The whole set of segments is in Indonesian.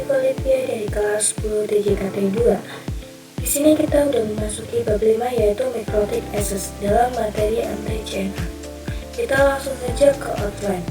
Viva Olivia dari kelas 10 TJKT 2. Di sini kita udah memasuki bab 5 yaitu Mikrotik Access dalam materi MT-CNA. Kita langsung saja ke outline.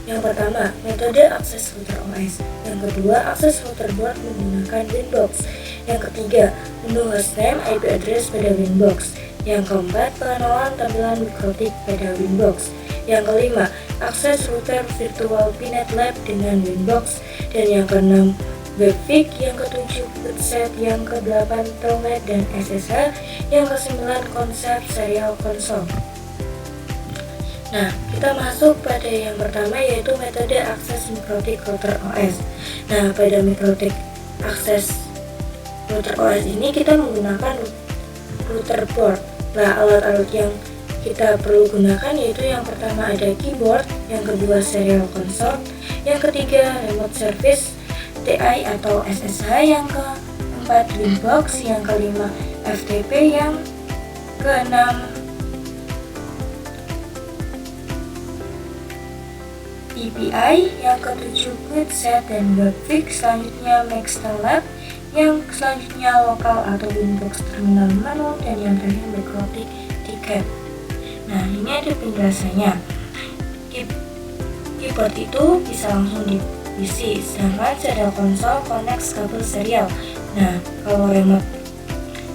Yang pertama, metode akses router OS. Yang kedua, akses router board menggunakan Winbox. Yang ketiga, menu hostname IP address pada Winbox. Yang keempat, pengenalan tampilan Mikrotik pada Winbox. Yang kelima, akses router virtual Pinet Lab dengan Winbox. Dan yang keenam, Webfig. Yang ketujuh, Bootset. Yang kedelapan, Telnet dan SSH. Yang kesembilan, konsep serial konsol. Nah, kita masuk pada yang pertama yaitu metode akses Mikrotik router OS. Nah, pada Mikrotik akses router OS ini kita menggunakan router board. Nah, alat-alat yang kita perlu gunakan yaitu yang pertama ada keyboard, yang kedua serial console, yang ketiga remote service TI atau SSH, yang keempat Winbox, yang kelima FTP, yang keenam EPI, yang ketujuh Bootset dan Webfig, selanjutnya Maxtel, yang selanjutnya lokal atau Winbox terminal manual, dan yang terakhir Mikrotik tiket. Nah, ini ada penjelasannya. Keyboard itu bisa langsung di PC, sedangkan serial konsol connect kabel serial. Nah, kalau remote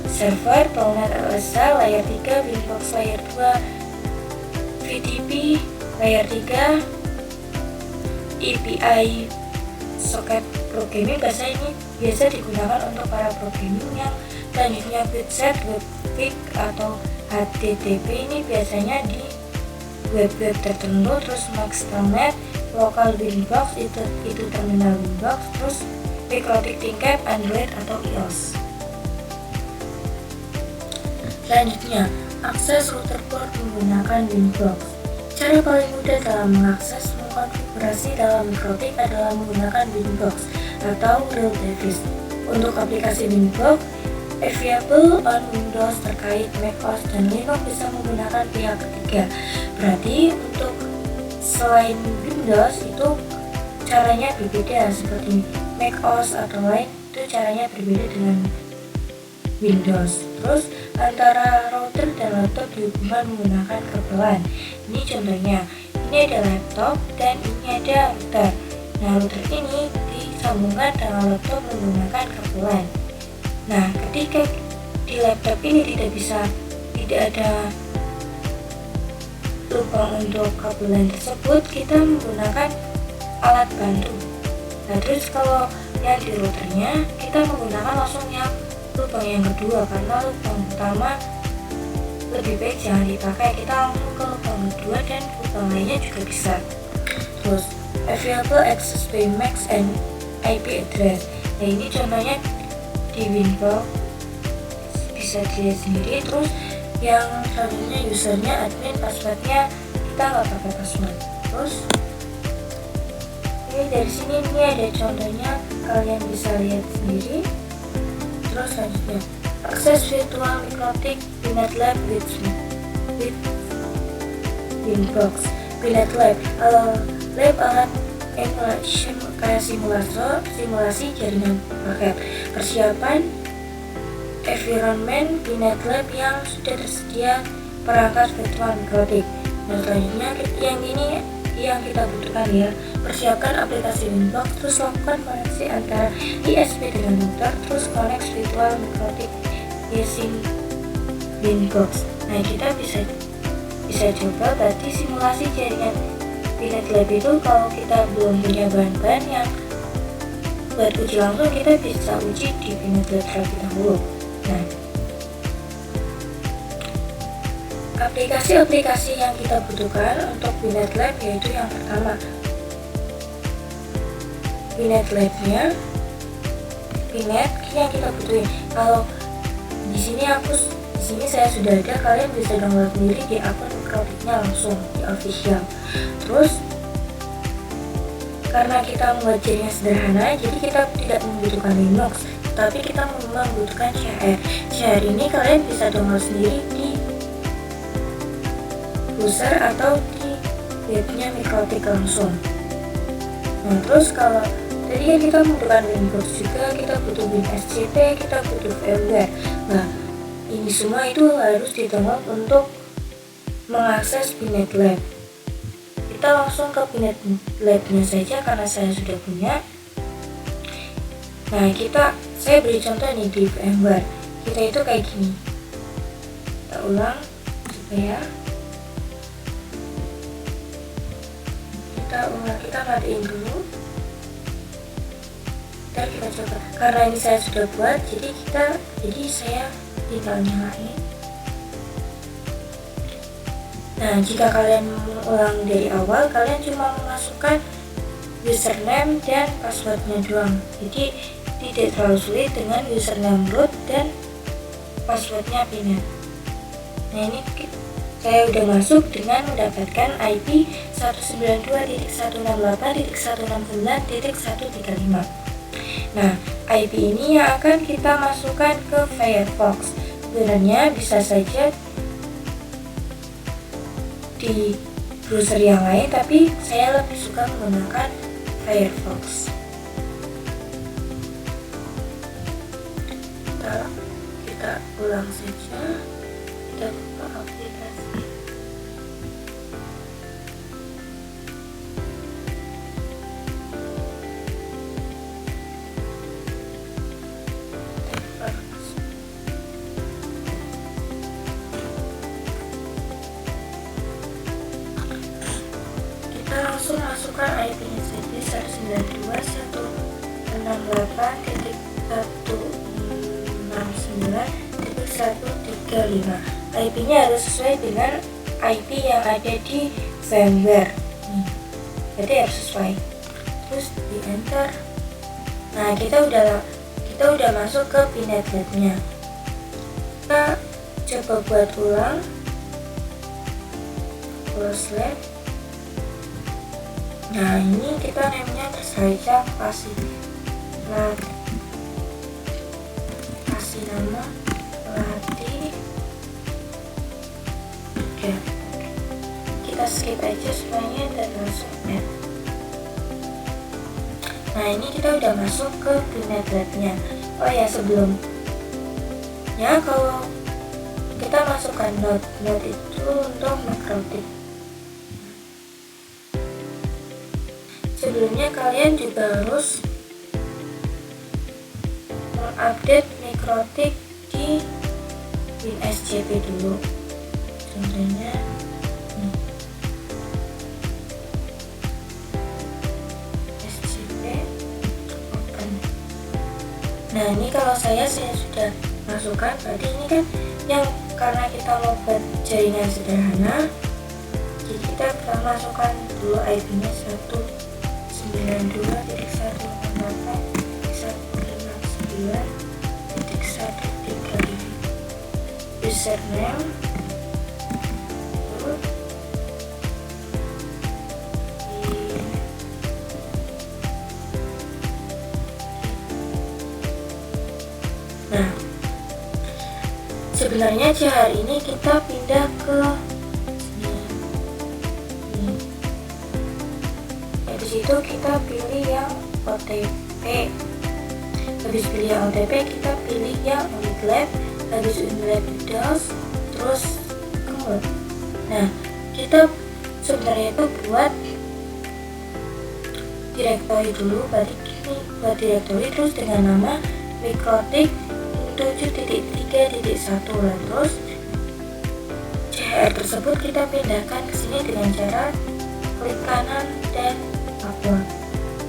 server, Telnet LSA layar 3, Winbox layar 2, VTP layar 3, EPI soket programming. Bahasa ini biasa digunakan untuk para programming. Yang selanjutnya Bootset, Webfig atau HTTP ini biasanya di web-web tertentu. Terus Maxtelnet, lokal Winbox itu terminal Winbox. Terus Mikrotik tingkat Android atau iOS. Selanjutnya, akses router board menggunakan Winbox. Cara paling mudah dalam mengakses konfigurasi dalam Mikrotik adalah menggunakan Winbox atau real device. Untuk aplikasi Winbox, available on Windows terkait macOS dan Linux bisa menggunakan pihak ketiga. Berarti untuk selain Windows itu caranya berbeda, seperti macOS atau lain itu caranya berbeda dengan Windows. Terus antara router dan laptop dihubungkan menggunakan kabelan. Ini contohnya, ini ada laptop dan ini ada router. Nah, router ini disambungkan dengan laptop menggunakan kabelan. Nah, ketika di laptop ini tidak ada lubang untuk kabelan tersebut, kita menggunakan alat bantu. Nah, terus kalau yang di routernya kita menggunakan langsung yang lubang yang kedua, karena lubang pertama lebih baik jangan dipakai. Kita langsung ke lubang kedua dan lubang lainnya juga bisa. Terus available access by MAC and IP address. Nah, ini contohnya di Winbox bisa dilihat sendiri. Terus yang selanjutnya usernya admin, passwordnya kita nggak pakai password. Terus ini dari sini ini ada contohnya, kalian bisa lihat sendiri. Terus selanjutnya akses virtual Mikrotik Pinet Lab with Winbox. Pinet Lab alat emulation kayak simulasi jaringan paket. Persiapan environment Pinet Lab yang sudah tersedia perangkat virtual Mikrotik. Nah, selanjutnya yang ini yang kita butuhkan ya, persiapkan aplikasi Winbox, terus lakukan koneksi antara ISP dengan router, terus connect virtual Mikrotik using Winbox. Nah, kita bisa coba tadi simulasi jaringan Pinet Lab itu. Kalau kita belum punya bahan-bahan yang buat uji langsung, kita bisa uji di Pinet Lab terlebih dahulu. Nah, aplikasi-aplikasi yang kita butuhkan untuk Pinet Lab yaitu yang pertama Pinet Lab-nya, Pinet yang kita butuhin. Kalau di sini saya sudah ada, kalian bisa download sendiri di akun Mikrotiknya langsung di official. Terus karena kita membuat jaringan sederhana, jadi kita tidak membutuhkan Linux, tapi kita membutuhkan CHR. CHR ini kalian bisa download sendiri di browser atau di webnya Mikrotik langsung. Nah, terus kalau Tadi kan kita membutuhkan Winbox juga, kita butuh WinSCP, kita butuh VMware. Nah, ini semua itu harus di-download untuk mengakses Pinet Lab. Kita langsung ke Pinet Lab-nya saja karena saya sudah punya. Nah, saya beri contoh nih di VMware. Kita itu kayak gini. Kita ulang supaya kita matiin dulu. Kita coba. Karena ini saya sudah buat, jadi saya tinggal nyalain. Nah, jika kalian ulang dari awal, kalian cuma memasukkan username dan passwordnya doang. Jadi tidak terlalu sulit dengan username root dan passwordnya Pinet. Nah, ini saya udah masuk dengan mendapatkan IP 192.168.169.135. Nah, IP ini yang akan kita masukkan ke Firefox. Sebenarnya bisa saja di browser yang lain, tapi saya lebih suka menggunakan Firefox. Kita ulang saja. Kita buka aplikasi. Langsung masukkan IP-nya saja 192.168.169.135. IP-nya harus sesuai dengan IP yang ada di VMware. Jadi harus sesuai. Terus di enter. Nah, kita udah masuk ke Pinet Lab-nya. Kita coba buat ulang. Close lab. Nah, ini kita namanya saja kasih nama latih 3. Kita skip aja semuanya dan langsung add. Nah, ini kita udah masuk ke Pinet Lab-nya. Oh ya, sebelumnya kalau kita masukkan node itu untuk Microtik. Sebelumnya kalian juga harus mengupdate Microtik di WinSCP dulu. Contohnya SCP open. Nah, ini kalau saya sudah masukkan. Berarti ini kan yang karena kita mau buat jaringan sederhana, jadi kita masukkan dulu IP-nya 192.168.159.135. Username root Nah, sebenarnya hari ini kita pindah ke sini. Di situ kita pilih yang OTP. Habis pilih yang OTP, kita pilih yang Unlab. Habis Unlab DOS, terus kemudian. Nah, kita sebenarnya itu buat direktori dulu. Berarti ini buat direktori terus dengan nama Microtik 7.3.1. Terus CHR tersebut kita pindahkan ke sini dengan cara klik kanan dan upload.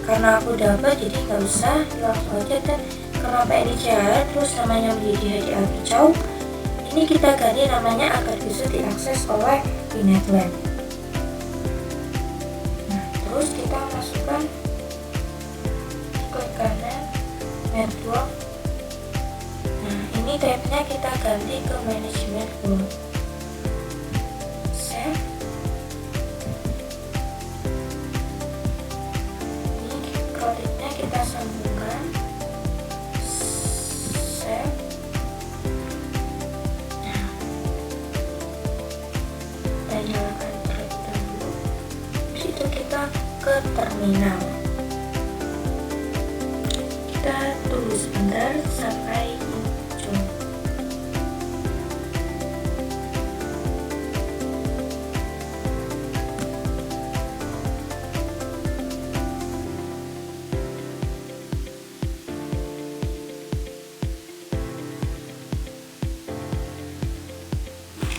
Karena aku udah upload, jadi nggak usah, langsung aja. Dan kenapa ini CHR terus namanya menjadi HDL Kicau, ini kita ganti namanya agar bisa diakses oleh Pinet Lab. Nah, terus kita masukkan klik kanan network. Nah, ini tabnya kita ganti ke management pool. Save. Ini Microtiknya kita sambungkan. Save. Nah, dan nyalakan terlebih dahulu. Habis itu kita ke terminal. tunggu sebentar sampai muncul.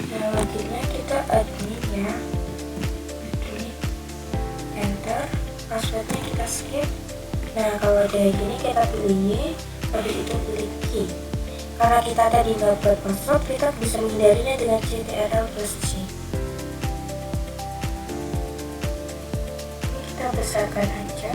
Nah, loginnya kita admin ya. Admin, enter, passwordnya kita skip. Nah, kalau kayak gini kita pilih Y, habis itu pilih key. Karena kita tadi nggak buat password, kita bisa menghindarinya dengan CTRL plus C. Ini kita besarkan aja.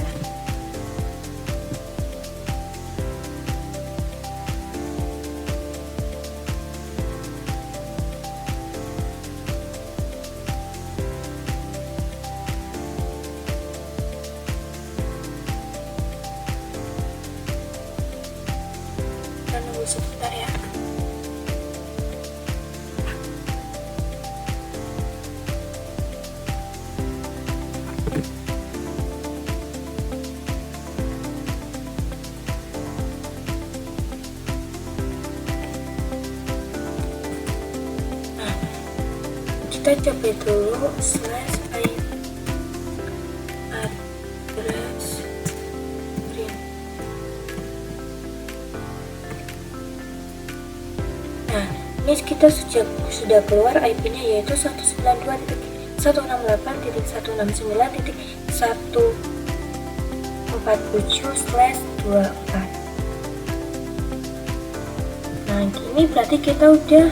Tunggu sebentar ya. Nah, kita coba dulu slash address print. Nah, ini kita sudah keluar IP-nya yaitu 192.168.147/24. Nah, ini berarti kita udah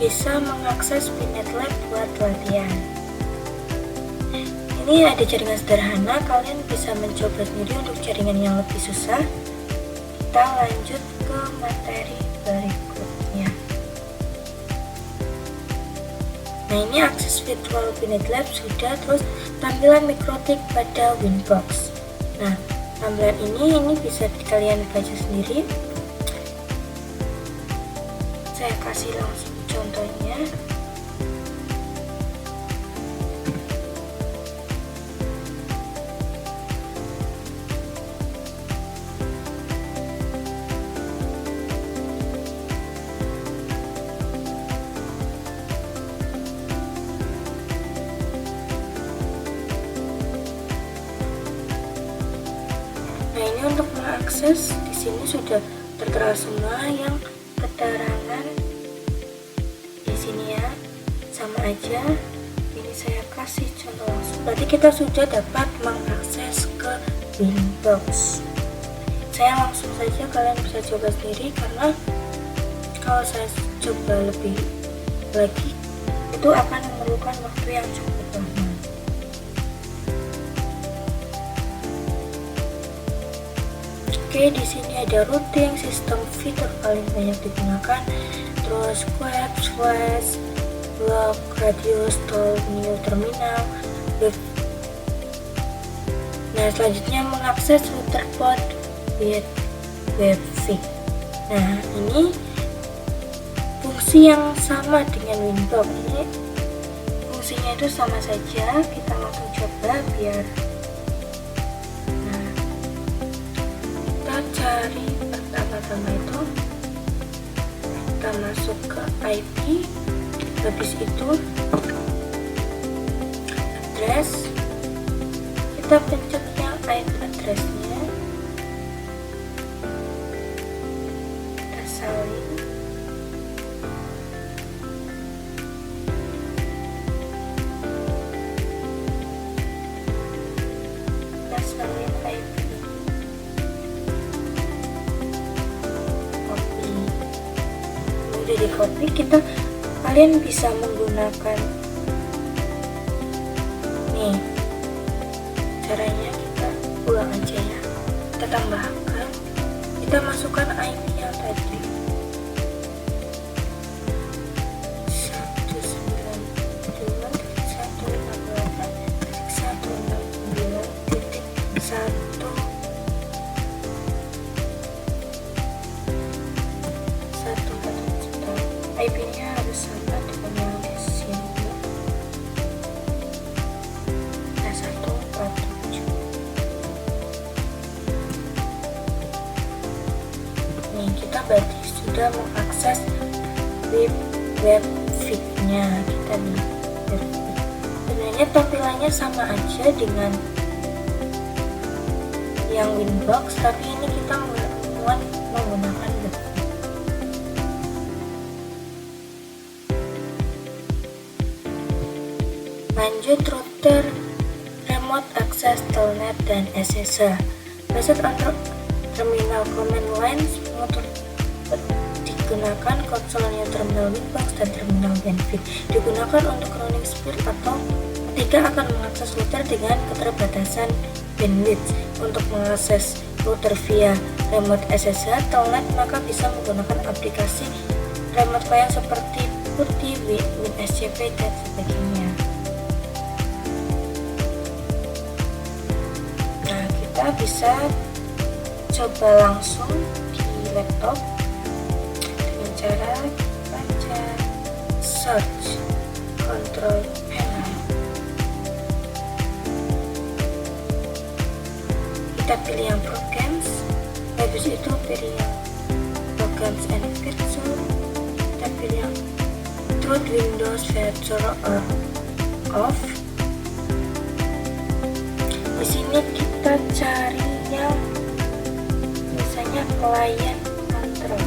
bisa mengakses Pinet Lab buat latihan. Ini ada jaringan sederhana, kalian bisa mencoba sendiri untuk jaringan yang lebih susah. Kita lanjut ke materi berikutnya. Nah, ini akses virtual Pinet Lab sudah, terus tampilan mikrotik pada Winbox. Nah, tampilan ini bisa kalian baca sendiri. Saya kasih langsung contohnya. Nah, ini untuk mengakses di sini sudah tertera semua yang keterangan di sini ya, sama aja. Ini saya kasih contoh langsung. Berarti kita sudah dapat mengakses ke Winbox. Saya langsung saja, kalian bisa coba sendiri karena kalau saya coba lebih lagi itu akan memerlukan waktu yang cukup lama. Oke, di sini ada routing, sistem fitur paling banyak digunakan, terus web, flash, blog, radio, store, new terminal, web. Nah, selanjutnya mengakses router port with webfig. Nah, ini fungsi yang sama dengan Winbox. Ini fungsinya itu sama saja. Kita langsung coba biar. Cari pertama-tama itu kita masuk ke IP, habis itu address, kita pencet yang IP addressnya, kita salin, IP. Udah di copy, kalian bisa menggunakan nih caranya, kita ulang aja ya, kita tambahkan, kita masukkan IP yang tadi 192.168.169.1. IP-nya harus sama dengan yang di sini. Nah, 147. berarti sudah mengakses web feed-nya. Kita nih sebenarnya tampilannya sama aja dengan yang Winbox, tapi ini kita menggunakan web. Lanjut, router, remote access, telnet, dan SSH. Based on terminal command lines digunakan konsolnya terminal Winbox dan terminal Benefit. Digunakan untuk running speed atau ketika akan mengakses router dengan keterbatasan bandwidth. Untuk mengakses router via remote SSH telnet, maka bisa menggunakan aplikasi remote client seperti PuTTY, WinSCP, dan sebagainya. Nah, kita bisa coba langsung di laptop dengan cara baca search control panel. Kita pilih yang programs, habis itu pilih yang programs and virtual. Kita pilih yang root Windows virtual or off. Di sini kita cari yang misalnya client control.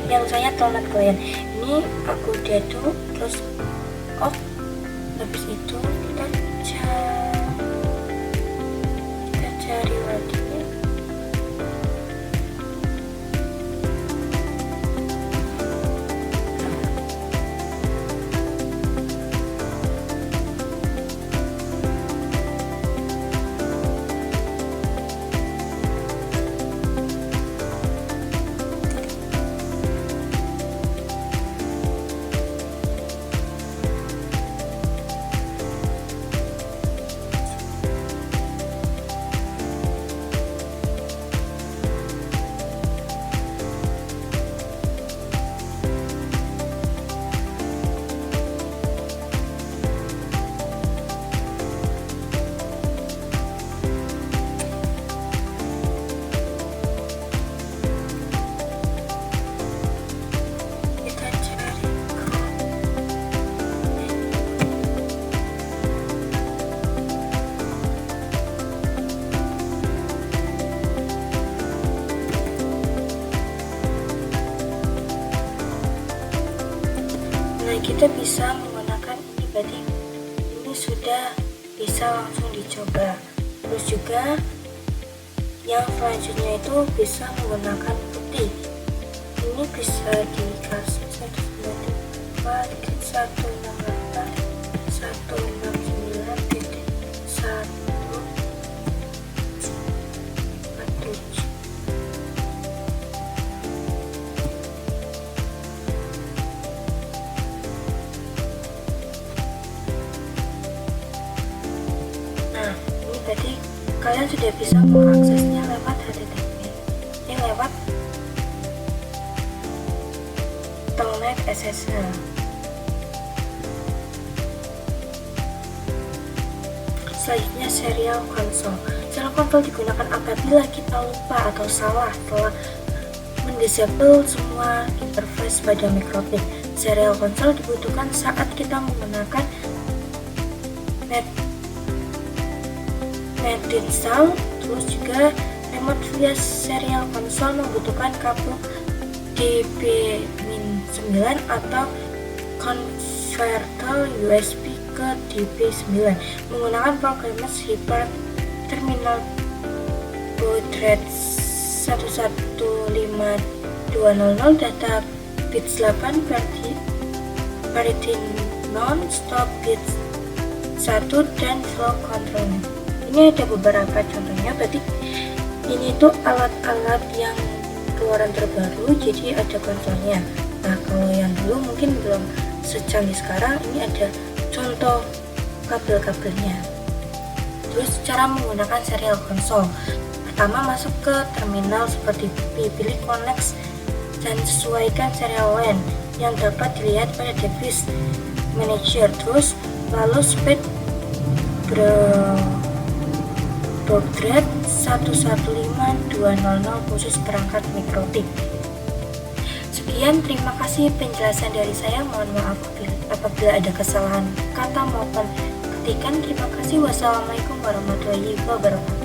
Yang saya telnet client. Ini aku dadu terus off. Habis itu kita cari lagi. Kita bisa menggunakan ini, berarti ini sudah bisa langsung dicoba. Terus juga yang selanjutnya itu bisa menggunakan PuTTY. Ini bisa dikasih 168.168.147. Jadi kalian sudah bisa mengaksesnya lewat HTTP. Ini lewat telnet SSH. Selanjutnya serial console. Serial console digunakan apabila kita lupa atau salah telah mendisable semua interface pada micro:bit. Serial console dibutuhkan saat kita menggunakan net install. Terus juga remote via serial console membutuhkan kabel DB-9 atau converter USB ke DB9 menggunakan program Hyper Terminal baud rate 115.200, data bits 8, parity non-stop bits 1, dan flow control. Ini ada beberapa contohnya, berarti ini tuh alat-alat yang keluaran terbaru, jadi ada konsolnya. Nah, kalau yang dulu mungkin belum secanggih sekarang, ini ada contoh kabel-kabelnya. Terus cara menggunakan serial console. Pertama, masuk ke terminal seperti pilih connect dan sesuaikan serial LAN yang dapat dilihat pada device manager. Terus lalu speed baud grade 115200 khusus perangkat mikrotik. Sekian, terima kasih penjelasan dari saya. Mohon maaf apabila ada kesalahan kata maupun ketikan. Terima kasih. Wassalamualaikum warahmatullahi wabarakatuh.